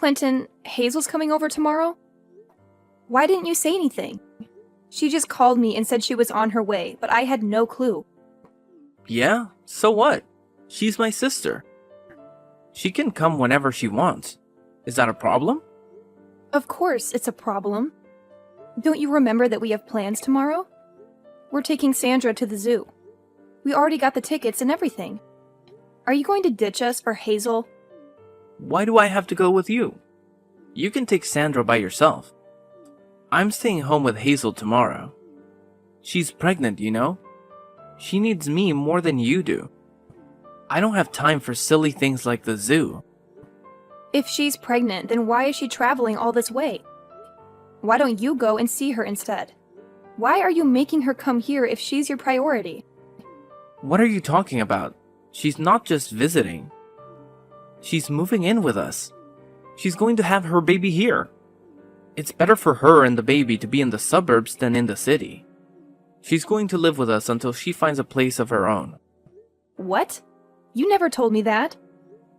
Quentin, Hazel's coming over tomorrow? Why didn't you say anything? She just called me and said she was on her way, but I had no clue. Yeah, so what? She's my sister. She can come whenever she wants. Is that a problem? Of course it's a problem. Don't you remember that we have plans tomorrow? We're taking Sandra to the zoo. We already got the tickets and everything. Are you going to ditch us for Hazel? Why do I have to go with you? You can take Sandra by yourself. I'm staying home with Hazel tomorrow. She's pregnant, you know? She needs me more than you do. I don't have time for silly things like the zoo. If she's pregnant, then why is she traveling all this way? Why don't you go and see her instead? Why are you making her come here if she's your priority? What are you talking about? She's not just visiting. She's moving in with us. She's going to have her baby here. It's better for her and the baby to be in the suburbs than in the city. She's going to live with us until she finds a place of her own. What? You never told me that.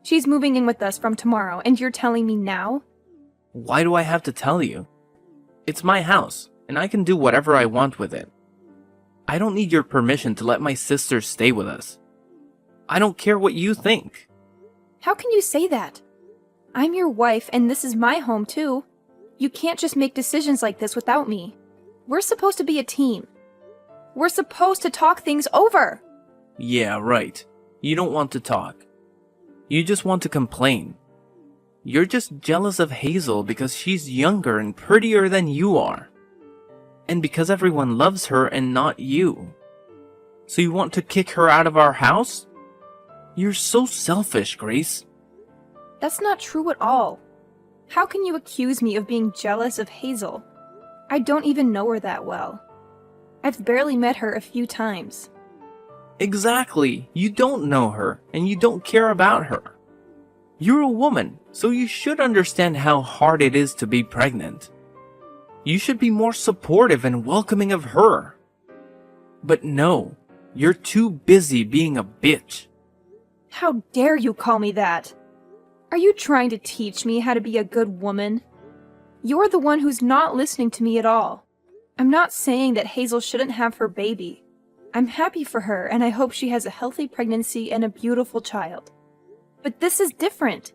She's moving in with us from tomorrow, and you're telling me now? Why do I have to tell you? It's my house, and I can do whatever I want with it. I don't need your permission to let my sister stay with us. I don't care what you think. How can you say that? I'm your wife, and this is my home too. You can't just make decisions like this without me. We're supposed to be a team. We're supposed to talk things over. Yeah, right. You don't want to talk. You just want to complain. You're just jealous of Hazel because she's younger and prettier than you are. And because everyone loves her and not you. So you want to kick her out of our house? You're so selfish, Grace. That's not true at all. How can you accuse me of being jealous of Hazel? I don't even know her that well. I've barely met her a few times. Exactly. You don't know her, and you don't care about her. You're a woman, so you should understand how hard it is to be pregnant. You should be more supportive and welcoming of her. But no, you're too busy being a bitch. How dare you call me that? Are you trying to teach me how to be a good woman? You're the one who's not listening to me at all. I'm not saying that Hazel shouldn't have her baby. I'm happy for her, and I hope she has a healthy pregnancy and a beautiful child. But this is different.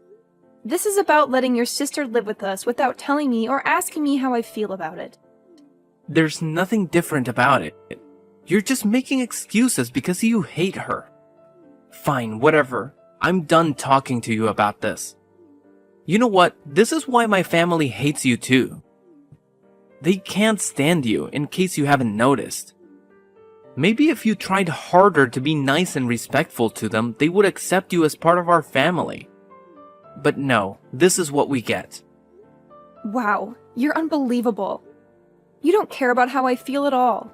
This is about letting your sister live with us without telling me or asking me how I feel about it. There's nothing different about it. You're just making excuses because you hate her. Fine, whatever. I'm done talking to you about this. You know what? This is why my family hates you too. They can't stand you, in case you haven't noticed. Maybe if you tried harder to be nice and respectful to them, they would accept you as part of our family. But no, this is what we get. Wow, you're unbelievable. You don't care about how I feel at all.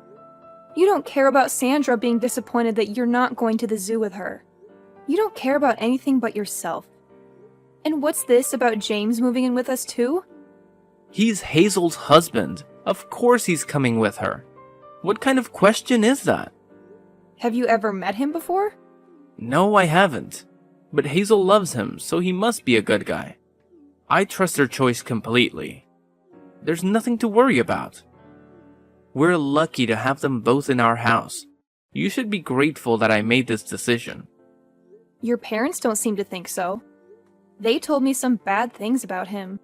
You don't care about Sandra being disappointed that you're not going to the zoo with her. You don't care about anything but yourself. And what's this about James moving in with us too? He's Hazel's husband. Of course he's coming with her. What kind of question is that? Have you ever met him before? No, I haven't. But Hazel loves him, so he must be a good guy. I trust her choice completely. There's nothing to worry about. We're lucky to have them both in our house. You should be grateful that I made this decision. Your parents don't seem to think so. They told me some bad things about him.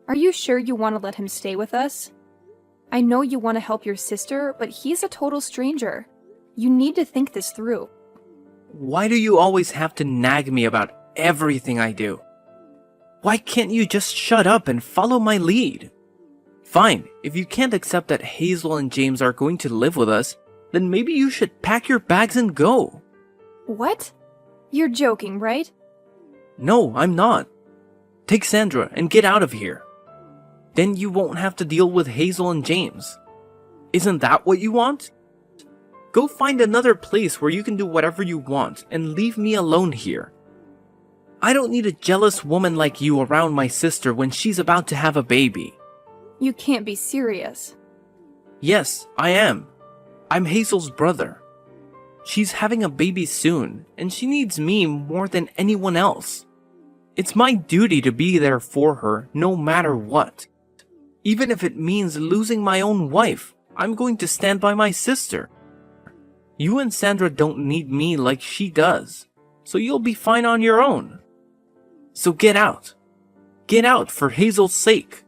Are you sure you want to let him stay with us? I know you want to help your sister, but he's a total stranger. You need to think this through. Why do you always have to nag me about everything I do? Why can't you just shut up and follow my lead? Fine, if you can't accept that Hazel and James are going to live with us, then maybe you should pack your bags and go. What? You're joking, right? No, I'm not. Take Sandra and get out of here. Then you won't have to deal with Hazel and James. Isn't that what you want? Go find another place where you can do whatever you want and leave me alone here. I don't need a jealous woman like you around my sister when she's about to have a baby. You can't be serious. Yes, I am. I'm Hazel's brother. She's having a baby soon, and she needs me more than anyone else. It's my duty to be there for her, no matter what. Even if it means losing my own wife, I'm going to stand by my sister. You and Sandra don't need me like she does, so you'll be fine on your own. So get out. Get out for Hazel's sake.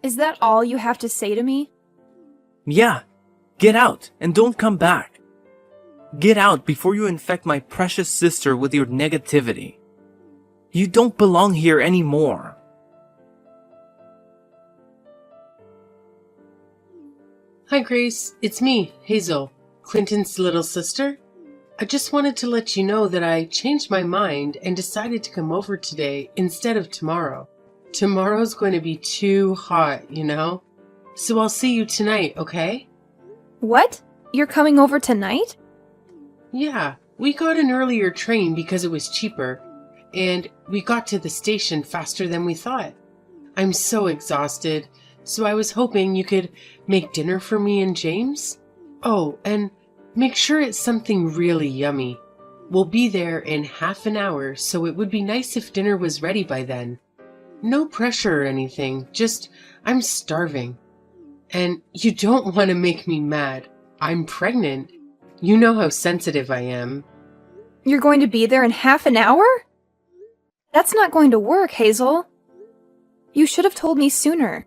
Is that all you have to say to me? Yeah, get out and don't come back. Get out before you infect my precious sister with your negativity. You don't belong here anymore. Hi, Grace. It's me, Hazel, Clinton's little sister. I just wanted to let you know that I changed my mind and decided to come over today instead of tomorrow. Tomorrow's going to be too hot, you know? So I'll see you tonight, okay? What? You're coming over tonight? Yeah, we got an earlier train because it was cheaper, and we got to the station faster than we thought. I'm so exhausted, so I was hoping you could make dinner for me and James. Oh, and make sure it's something really yummy. We'll be there in half an hour, so it would be nice if dinner was ready by then. No pressure or anything, just I'm starving. And you don't want to make me mad. I'm pregnant. You know how sensitive I am. You're going to be there in half an hour? That's not going to work, Hazel. You should have told me sooner.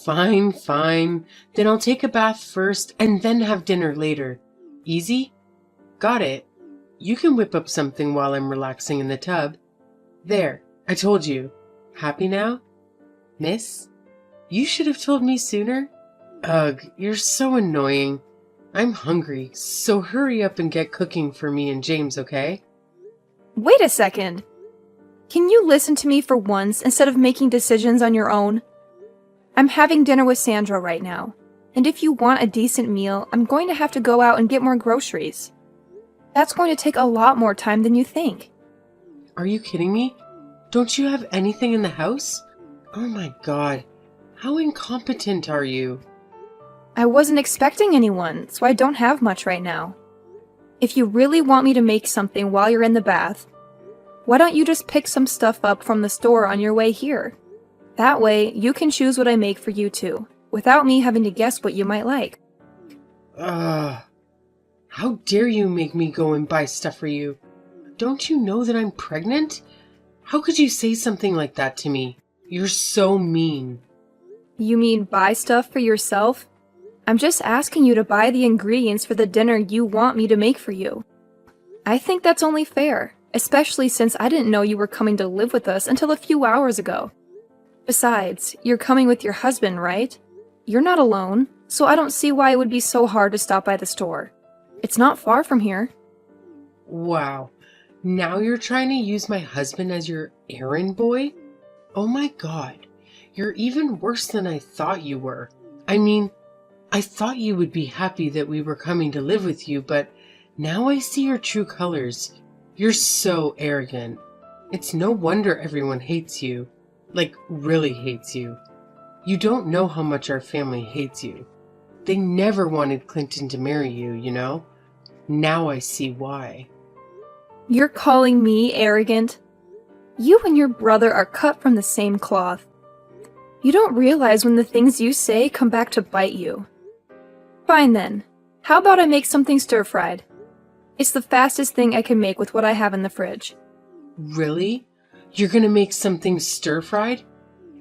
Fine, fine. Then I'll take a bath first and then have dinner later. Easy? Got it. You can whip up something while I'm relaxing in the tub. There, I told you. Happy now? Miss? You should have told me sooner. Ugh, you're so annoying. I'm hungry, so hurry up and get cooking for me and James, okay? Wait a second. Can you listen to me for once instead of making decisions on your own? I'm having dinner with Sandra right now, and if you want a decent meal, I'm going to have to go out and get more groceries. That's going to take a lot more time than you think. Are you kidding me? Don't you have anything in the house? Oh my god, how incompetent are you? I wasn't expecting anyone, so I don't have much right now. If you really want me to make something while you're in the bath, why don't you just pick some stuff up from the store on your way here? That way, you can choose what I make for you too, without me having to guess what you might like. How dare you make me go and buy stuff for you? Don't you know that I'm pregnant? How could you say something like that to me? You're so mean. You mean buy stuff for yourself? I'm just asking you to buy the ingredients for the dinner you want me to make for you. I think that's only fair, especially since I didn't know you were coming to live with us until a few hours ago. Besides, you're coming with your husband, right? You're not alone, so I don't see why it would be so hard to stop by the store. It's not far from here. Wow. Now you're trying to use my husband as your errand boy? Oh my god. You're even worse than I thought you were. I mean, I thought you would be happy that we were coming to live with you, but now I see your true colors. You're so arrogant. It's no wonder everyone hates you. Like, really hates you. You don't know how much our family hates you. They never wanted Clinton to marry you, you know? Now I see why. You're calling me arrogant? You and your brother are cut from the same cloth. You don't realize when the things you say come back to bite you. Fine then. How about I make something stir-fried? It's the fastest thing I can make with what I have in the fridge. Really? You're gonna make something stir-fried?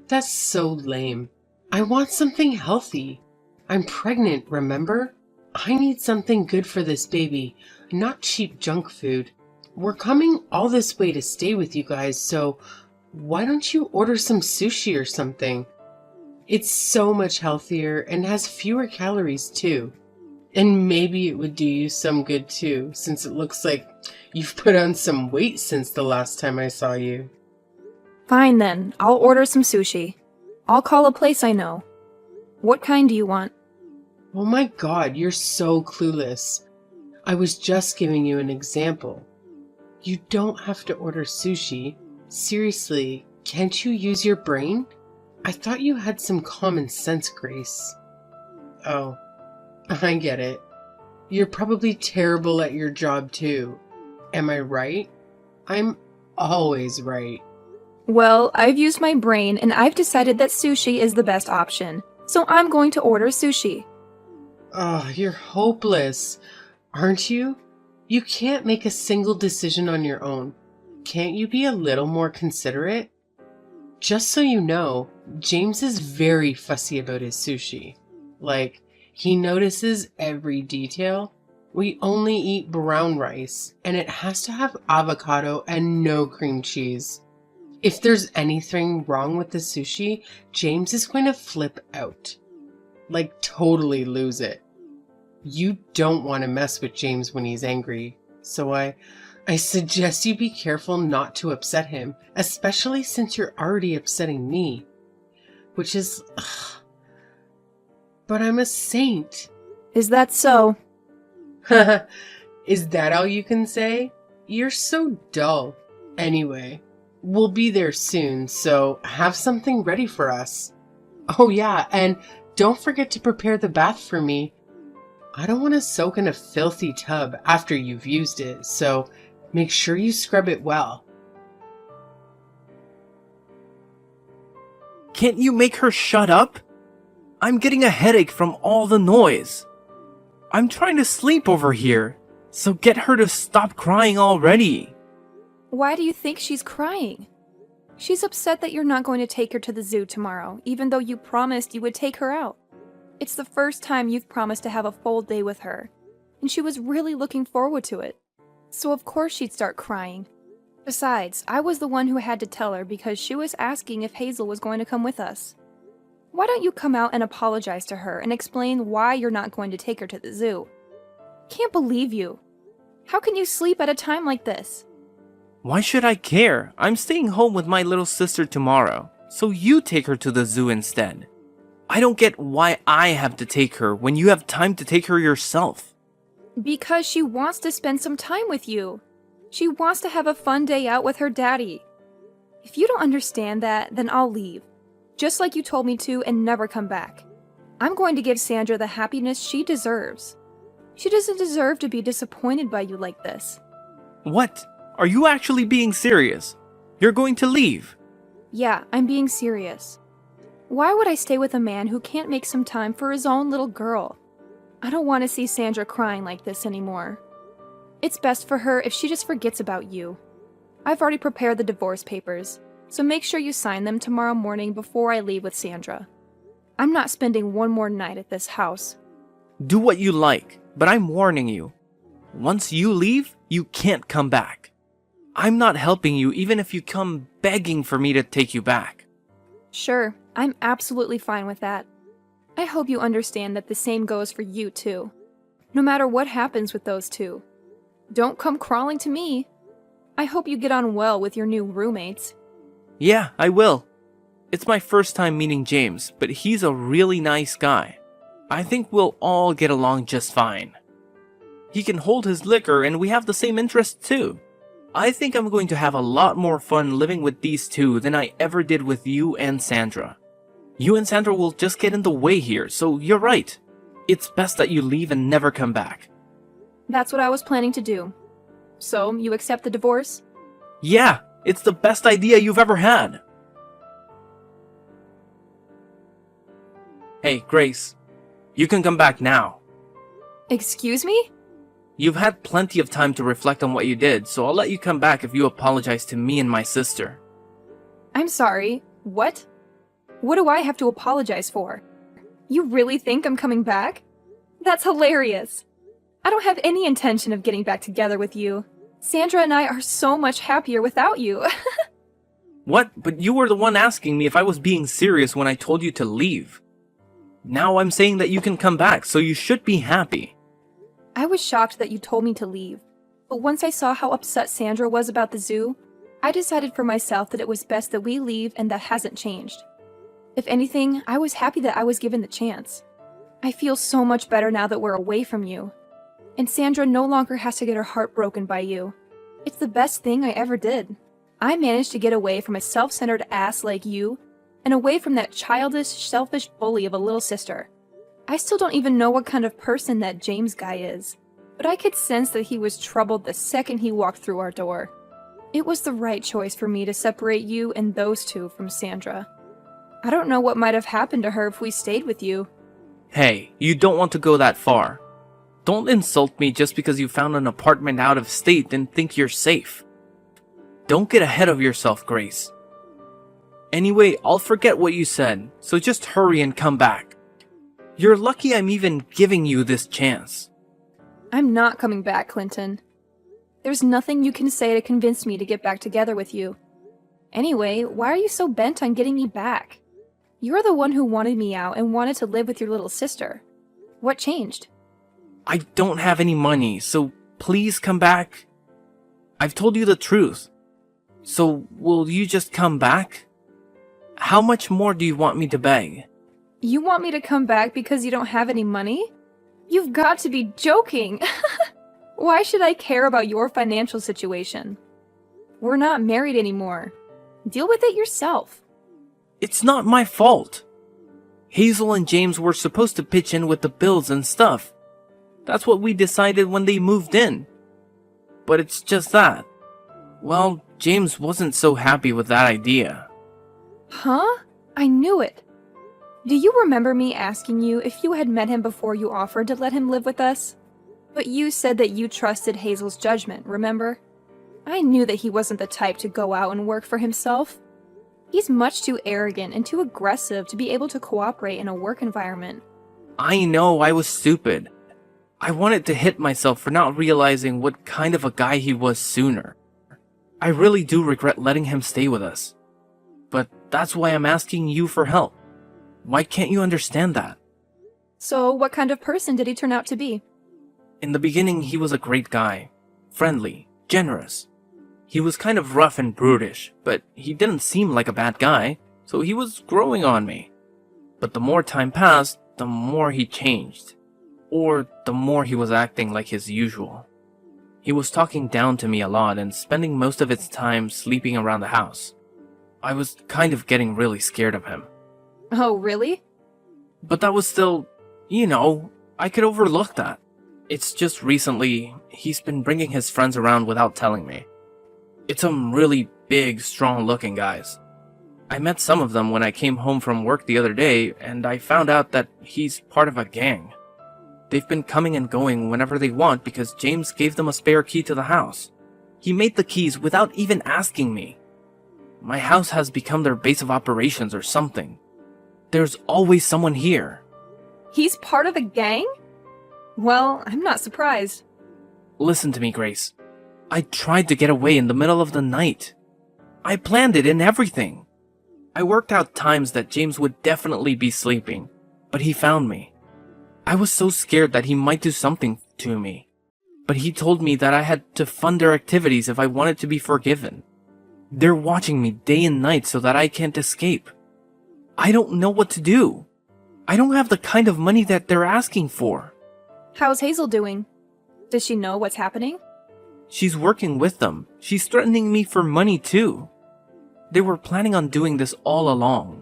That's so lame. I want something healthy. I'm pregnant, remember? I need something good for this baby, not cheap junk food. We're coming all this way to stay with you guys, so why don't you order some sushi or something? It's so much healthier and has fewer calories too. And maybe it would do you some good too, since it looks like you've put on some weight since the last time I saw you. Fine then, I'll order some sushi. I'll call a place I know. What kind do you want? Oh my god, you're so clueless. I was just giving you an example. You don't have to order sushi. Seriously, can't you use your brain? I thought you had some common sense, Grace. Oh, I get it. You're probably terrible at your job too. Am I right? I'm always right. Well, I've used my brain and I've decided that sushi is the best option. So I'm going to order sushi. Oh, you're hopeless, aren't you? You can't make a single decision on your own. Can't you be a little more considerate? Just so you know, James is very fussy about his sushi. Like, he notices every detail. We only eat brown rice, and it has to have avocado and no cream cheese. If there's anything wrong with the sushi, James is going to flip out. Like, totally lose it. You don't want to mess with James when he's angry, so I suggest you be careful not to upset him, especially since you're already upsetting me. Which is... Ugh. But I'm a saint. Is that so? Is that all you can say? You're so dull. Anyway, we'll be there soon, so have something ready for us. Oh yeah, and don't forget to prepare the bath for me. I don't want to soak in a filthy tub after you've used it, so make sure you scrub it well. Can't you make her shut up? I'm getting a headache from all the noise. I'm trying to sleep over here, so get her to stop crying already. Why do you think she's crying? She's upset that you're not going to take her to the zoo tomorrow, even though you promised you would take her out. It's the first time you've promised to have a full day with her, and she was really looking forward to it. So of course she'd start crying. Besides, I was the one who had to tell her because she was asking if Hazel was going to come with us. Why don't you come out and apologize to her and explain why you're not going to take her to the zoo? Can't believe you. How can you sleep at a time like this? Why should I care? I'm staying home with my little sister tomorrow, so you take her to the zoo instead. I don't get why I have to take her when you have time to take her yourself. Because she wants to spend some time with you. She wants to have a fun day out with her daddy. If you don't understand that, then I'll leave. Just like you told me to, and never come back. I'm going to give Sandra the happiness she deserves. She doesn't deserve to be disappointed by you like this. What? Are you actually being serious? You're going to leave? Yeah, I'm being serious. Why would I stay with a man who can't make some time for his own little girl? I don't want to see Sandra crying like this anymore. It's best for her if she just forgets about you. I've already prepared the divorce papers, so make sure you sign them tomorrow morning before I leave with Sandra. I'm not spending one more night at this house. Do what you like, but I'm warning you. Once you leave, you can't come back. I'm not helping you even if you come begging for me to take you back. Sure, I'm absolutely fine with that. I hope you understand that the same goes for you too. No matter what happens with those two. Don't come crawling to me. I hope you get on well with your new roommates. Yeah, I will. It's my first time meeting James, but he's a really nice guy. I think we'll all get along just fine. He can hold his liquor and we have the same interests too. I think I'm going to have a lot more fun living with these two than I ever did with you and Sandra. You and Sandra will just get in the way here, so you're right. It's best that you leave and never come back. That's what I was planning to do. So, you accept the divorce? Yeah, it's the best idea you've ever had. Hey, Grace. You can come back now. Excuse me? You've had plenty of time to reflect on what you did, so I'll let you come back if you apologize to me and my sister. I'm sorry. What? What do I have to apologize for? You really think I'm coming back? That's hilarious. I don't have any intention of getting back together with you. Sandra and I are so much happier without you. What? But you were the one asking me if I was being serious when I told you to leave. Now I'm saying that you can come back, so you should be happy. I was shocked that you told me to leave, but once I saw how upset Sandra was about the zoo, I decided for myself that it was best that we leave, and that hasn't changed. If anything, I was happy that I was given the chance. I feel so much better now that we're away from you. And Sandra no longer has to get her heart broken by you. It's the best thing I ever did. I managed to get away from a self-centered ass like you, and away from that childish, selfish bully of a little sister. I still don't even know what kind of person that James guy is, but I could sense that he was troubled the second he walked through our door. It was the right choice for me to separate you and those two from Sandra. I don't know what might have happened to her if we stayed with you. Hey, you don't want to go that far. Don't insult me just because you found an apartment out of state and think you're safe. Don't get ahead of yourself, Grace. Anyway, I'll forget what you said, so just hurry and come back. You're lucky I'm even giving you this chance. I'm not coming back, Clinton. There's nothing you can say to convince me to get back together with you. Anyway, why are you so bent on getting me back? You're the one who wanted me out and wanted to live with your little sister. What changed? I don't have any money, so please come back. I've told you the truth. So will you just come back? How much more do you want me to beg? You want me to come back because you don't have any money? You've got to be joking! Why should I care about your financial situation? We're not married anymore. Deal with it yourself. It's not my fault. Hazel and James were supposed to pitch in with the bills and stuff. That's what we decided when they moved in. But it's just that. Well, James wasn't so happy with that idea. Huh? I knew it. Do you remember me asking you if you had met him before you offered to let him live with us? But you said that you trusted Hazel's judgment, remember? I knew that he wasn't the type to go out and work for himself. He's much too arrogant and too aggressive to be able to cooperate in a work environment. I know I was stupid. I wanted to hit myself for not realizing what kind of a guy he was sooner. I really do regret letting him stay with us. But that's why I'm asking you for help. Why can't you understand that? So, what kind of person did he turn out to be? In the beginning, he was a great guy. Friendly, generous. He was kind of rough and brutish, but he didn't seem like a bad guy, so he was growing on me. But the more time passed, the more he changed. Or the more he was acting like his usual. He was talking down to me a lot and spending most of his time sleeping around the house. I was kind of getting really scared of him. Oh, really? But that was still, I could overlook that. It's just recently, he's been bringing his friends around without telling me. It's some really big, strong-looking guys. I met some of them when I came home from work the other day, and I found out that he's part of a gang. They've been coming and going whenever they want because James gave them a spare key to the house. He made the keys without even asking me. My house has become their base of operations or something. There's always someone here. He's part of a gang? Well, I'm not surprised. Listen to me, Grace. I tried to get away in the middle of the night. I planned it and everything. I worked out times that James would definitely be sleeping, but he found me. I was so scared that he might do something to me, but he told me that I had to fund their activities if I wanted to be forgiven. They're watching me day and night so that I can't escape. I don't know what to do. I don't have the kind of money that they're asking for. How's Hazel doing? Does she know what's happening? She's working with them. She's threatening me for money too. They were planning on doing this all along.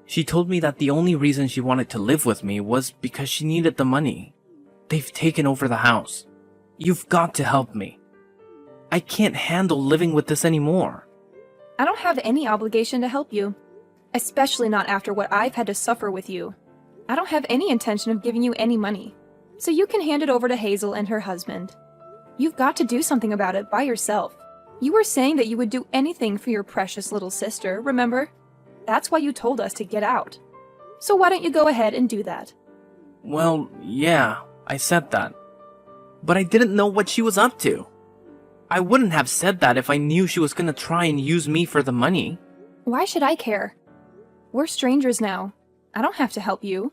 She told me that the only reason she wanted to live with me was because she needed the money. They've taken over the house. You've got to help me. I can't handle living with this anymore. I don't have any obligation to help you. Especially not after what I've had to suffer with you. I don't have any intention of giving you any money. So you can hand it over to Hazel and her husband. You've got to do something about it by yourself. You were saying that you would do anything for your precious little sister, remember? That's why you told us to get out. So why don't you go ahead and do that? Well, yeah, I said that. But I didn't know what she was up to. I wouldn't have said that if I knew she was gonna try and use me for the money. Why should I care? We're strangers now. I don't have to help you.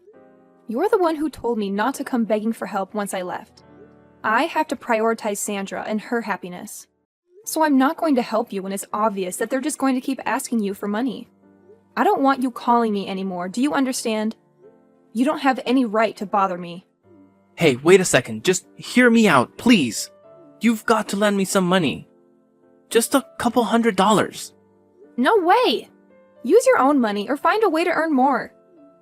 You're the one who told me not to come begging for help once I left. I have to prioritize Sandra and her happiness. So I'm not going to help you when it's obvious that they're just going to keep asking you for money. I don't want you calling me anymore, do you understand? You don't have any right to bother me. Hey, wait a second, just hear me out, please. You've got to lend me some money. Just a couple $100. No way! Use your own money or find a way to earn more.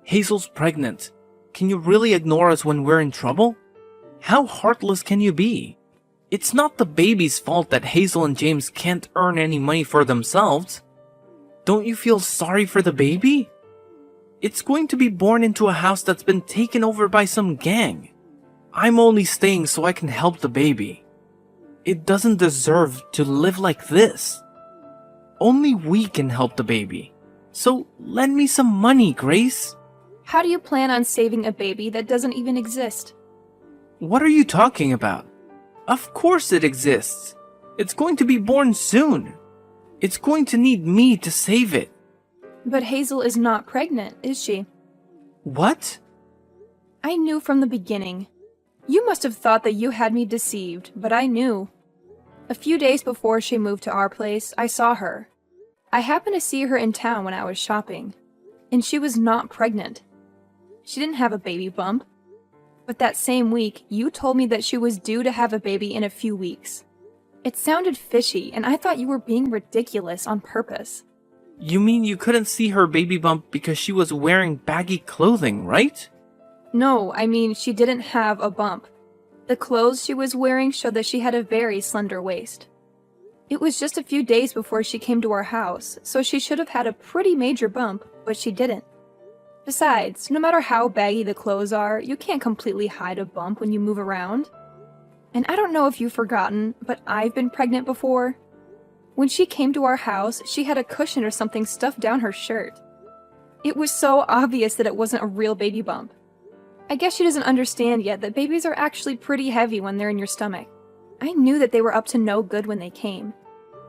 Hazel's pregnant. Can you really ignore us when we're in trouble? How heartless can you be? It's not the baby's fault that Hazel and James can't earn any money for themselves. Don't you feel sorry for the baby? It's going to be born into a house that's been taken over by some gang. I'm only staying so I can help the baby. It doesn't deserve to live like this. Only we can help the baby. So lend me some money, Grace. How do you plan on saving a baby that doesn't even exist? What are you talking about? Of course it exists. It's going to be born soon. It's going to need me to save it. But Hazel is not pregnant, is she? What? I knew from the beginning. You must have thought that you had me deceived, but I knew. A few days before she moved to our place, I saw her. I happened to see her in town when I was shopping, and she was not pregnant. She didn't have a baby bump. But that same week, you told me that she was due to have a baby in a few weeks. It sounded fishy, and I thought you were being ridiculous on purpose. You mean you couldn't see her baby bump because she was wearing baggy clothing, right? No, I mean she didn't have a bump. The clothes she was wearing showed that she had a very slender waist. It was just a few days before she came to our house, so she should have had a pretty major bump, but she didn't. Besides, no matter how baggy the clothes are, you can't completely hide a bump when you move around. And I don't know if you've forgotten, but I've been pregnant before. When she came to our house, she had a cushion or something stuffed down her shirt. It was so obvious that it wasn't a real baby bump. I guess she doesn't understand yet that babies are actually pretty heavy when they're in your stomach. I knew that they were up to no good when they came.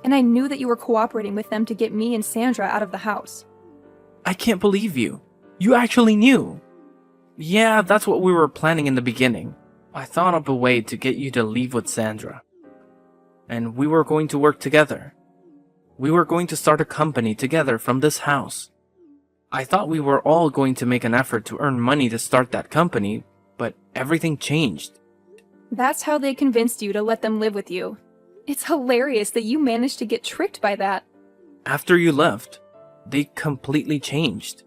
And I knew that you were cooperating with them to get me and Sandra out of the house. I can't believe you. You actually knew. Yeah, that's what we were planning in the beginning. I thought up a way to get you to leave with Sandra. And we were going to work together. We were going to start a company together from this house. I thought we were all going to make an effort to earn money to start that company, but everything changed. That's how they convinced you to let them live with you. It's hilarious that you managed to get tricked by that. After you left, they completely changed.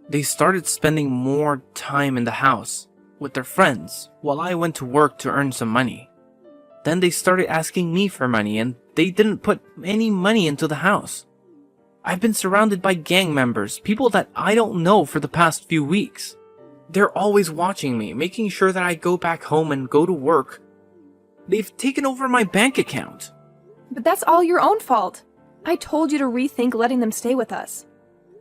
They started spending more time in the house with their friends while I went to work to earn some money. Then they started asking me for money and they didn't put any money into the house. I've been surrounded by gang members, people that I don't know for the past few weeks. They're always watching me, making sure that I go back home and go to work. They've taken over my bank account. But that's all your own fault. I told you to rethink letting them stay with us.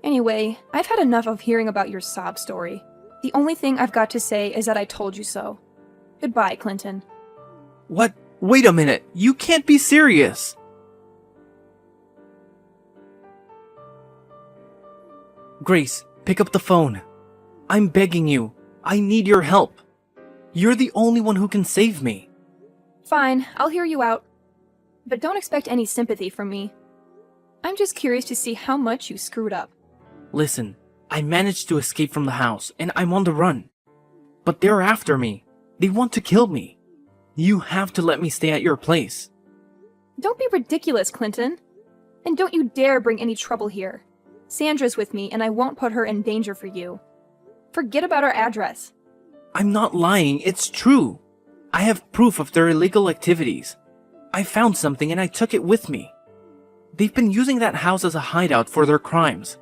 Anyway, I've had enough of hearing about your sob story. The only thing I've got to say is that I told you so. Goodbye, Clinton. What? Wait a minute. You can't be serious. Grace, pick up the phone. I'm begging you. I need your help. You're the only one who can save me. Fine, I'll hear you out. But don't expect any sympathy from me. I'm just curious to see how much you screwed up. Listen, I managed to escape from the house and I'm on the run. But they're after me. They want to kill me. You have to let me stay at your place. Don't be ridiculous, Clinton. And don't you dare bring any trouble here. Sandra's with me and I won't put her in danger for you. Forget about our address. I'm not lying, it's true. I have proof of their illegal activities. I found something and I took it with me. They've been using that house as a hideout for their crimes.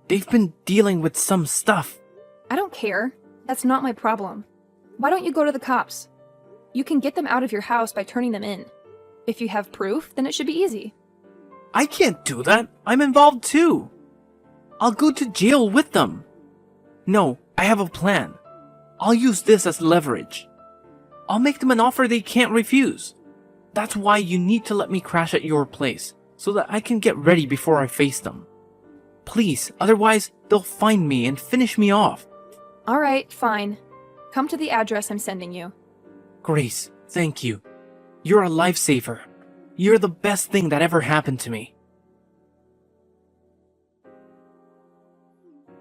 They've been dealing with some stuff. I don't care. That's not my problem. Why don't you go to the cops? You can get them out of your house by turning them in. If you have proof, then it should be easy. I can't do that. I'm involved too. I'll go to jail with them. No, I have a plan. I'll use this as leverage. I'll make them an offer they can't refuse. That's why you need to let me crash at your place, so that I can get ready before I face them. Please, otherwise they'll find me and finish me off. Alright, fine. Come to the address I'm sending you. Grace, thank you. You're a lifesaver. You're the best thing that ever happened to me.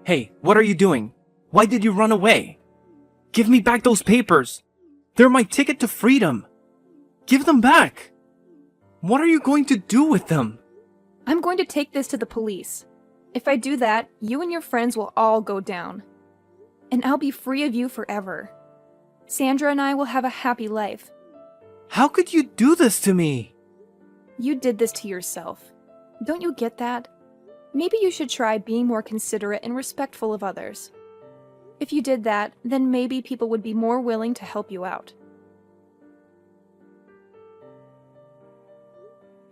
Hey, what are you doing? Why did you run away? Give me back those papers. They're my ticket to freedom. Give them back. What are you going to do with them? I'm going to take this to the police. If I do that, you and your friends will all go down. And I'll be free of you forever. Sandra and I will have a happy life. How could you do this to me? You did this to yourself. Don't you get that? Maybe you should try being more considerate and respectful of others. If you did that, then maybe people would be more willing to help you out.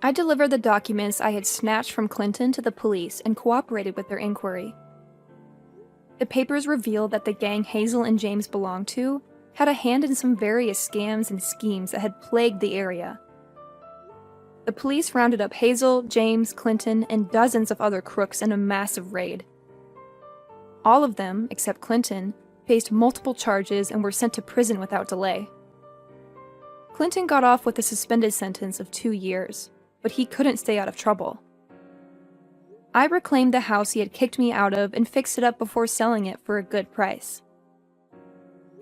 I delivered the documents I had snatched from Clinton to the police and cooperated with their inquiry. The papers revealed that the gang Hazel and James belonged to had a hand in some various scams and schemes that had plagued the area. The police rounded up Hazel, James, Clinton, and dozens of other crooks in a massive raid. All of them, except Clinton, faced multiple charges and were sent to prison without delay. Clinton got off with a suspended sentence of 2 years, but he couldn't stay out of trouble. I reclaimed the house he had kicked me out of and fixed it up before selling it for a good price.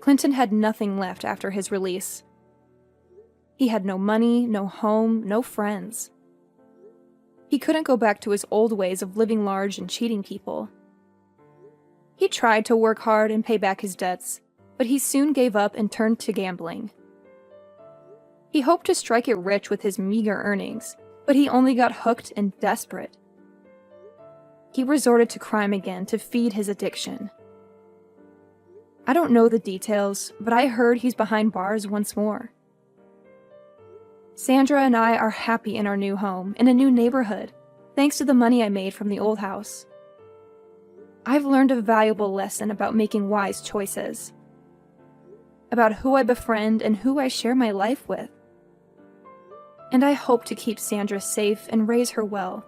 Clinton had nothing left after his release. He had no money, no home, no friends. He couldn't go back to his old ways of living large and cheating people. He tried to work hard and pay back his debts, but he soon gave up and turned to gambling. He hoped to strike it rich with his meager earnings, but he only got hooked and desperate. He resorted to crime again to feed his addiction. I don't know the details, but I heard he's behind bars once more. Sandra and I are happy in our new home, in a new neighborhood, thanks to the money I made from the old house. I've learned a valuable lesson about making wise choices, about who I befriend and who I share my life with. And I hope to keep Sandra safe and raise her well.